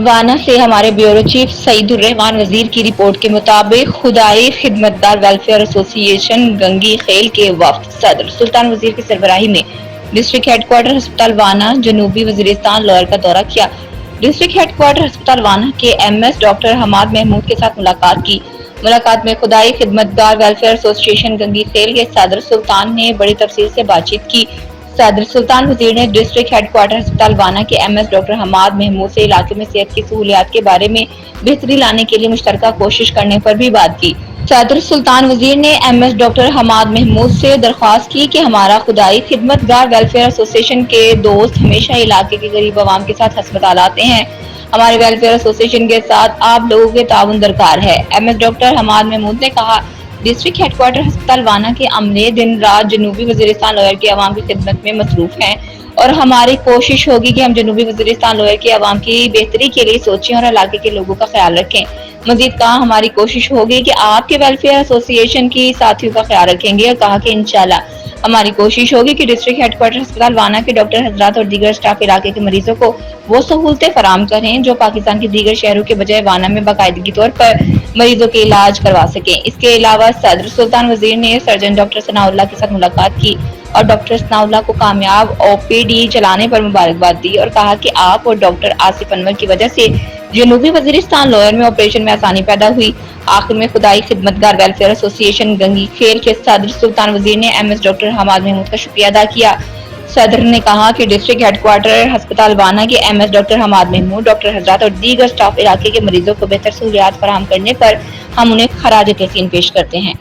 وانا سے ہمارے بیورو چیف سعید الرحمان وزیر کی رپورٹ کے مطابق خدائی خدمتگار ویلفیئر ایسوسی ایشن گنگی خیل کے وفد صدر سلطان وزیر کی سربراہی میں ڈسٹرکٹ ہیڈ کوارٹر ہسپتال وانا جنوبی وزیرستان لوئر کا دورہ کیا۔ ڈسٹرکٹ ہیڈ کوارٹر ہسپتال وانا کے M S doctor Hammad Mahmood کے ساتھ ملاقات میں خدائی خدمتگار ویلفیئر ایسوسی ایشن گنگی خیل کے صدر سلطان نے بڑی تفصیل سے بات چیت کی۔ صدر سلطان وزیر نے ڈسٹرکٹ ہیڈ کوارٹر ہسپتال وانا کے M S doctor Hammad Mahmood سے علاقے میں صحت کی سہولیات کے بارے میں بہتری لانے کے لیے مشترکہ کوشش کرنے پر بھی بات کی۔ صدر سلطان وزیر نے M S doctor Hammad Mahmood سے درخواست کی کہ ہمارا خدائی خدمتگار ویلفیئر ایسوسی ایشن کے دوست ہمیشہ علاقے کے غریب عوام کے ساتھ ہسپتال آتے ہیں۔ ہمارے ویلفیئر ایسوسی ایشن کے ساتھ آپ لوگوں کے تعاون درکار ہے۔ M S doctor Hammad Mahmood نے کہا، ڈسٹرکٹ ہیڈ کوارٹر ہسپتال وانا کے عملے دن رات جنوبی وزیرستان لوئر کے عوام کی خدمت میں مصروف ہیں اور ہماری کوشش ہوگی کہ ہم جنوبی وزیرستان لوئر کے عوام کی بہتری کے لیے سوچیں اور علاقے کے لوگوں کا خیال رکھیں۔ مزید کہا، ہماری کوشش ہوگی کہ آپ کے ویلفیئر ایسوسی ایشن کی ساتھیوں کا خیال رکھیں گے اور کہا کہ انشاءاللہ ہماری کوشش ہوگی کہ ڈسٹرکٹ ہیڈ کوارٹر ہسپتال وانا کے ڈاکٹر حضرات اور دیگر اسٹاف علاقے کے مریضوں کو وہ سہولتیں فراہم کریں جو پاکستان کے دیگر شہروں کے بجائے وانا میں باقاعدگی طور پر مریضوں کے علاج کروا سکیں۔ اس کے علاوہ صدر سلطان وزیر نے سرجن ڈاکٹر ثناء اللہ کے ساتھ ملاقات کی اور ڈاکٹر ثناء اللہ کو کامیاب او پی ڈی چلانے پر مبارکباد دی اور کہا کہ آپ اور ڈاکٹر آصف انور کی وجہ سے جنوبی وزیرستان لوئر میں آپریشن میں آسانی پیدا ہوئی۔ آخر میں خدائی خدمتگار ویلفیئر ایسوسی ایشن گنگی خیل کے صدر سلطان وزیر نے M S doctor Hammad Mahmood کا شکریہ ادا کیا۔ صدر نے کہا کہ ڈسٹرکٹ ہیڈ کوارٹر ہسپتال وانا کے M S doctor Hammad Mahmood, doctor حضرات اور دیگر اسٹاف علاقے کے مریضوں کو بہتر سہولیات فراہم کرنے پر ہم انہیں خراج تحسین پیش کرتے ہیں۔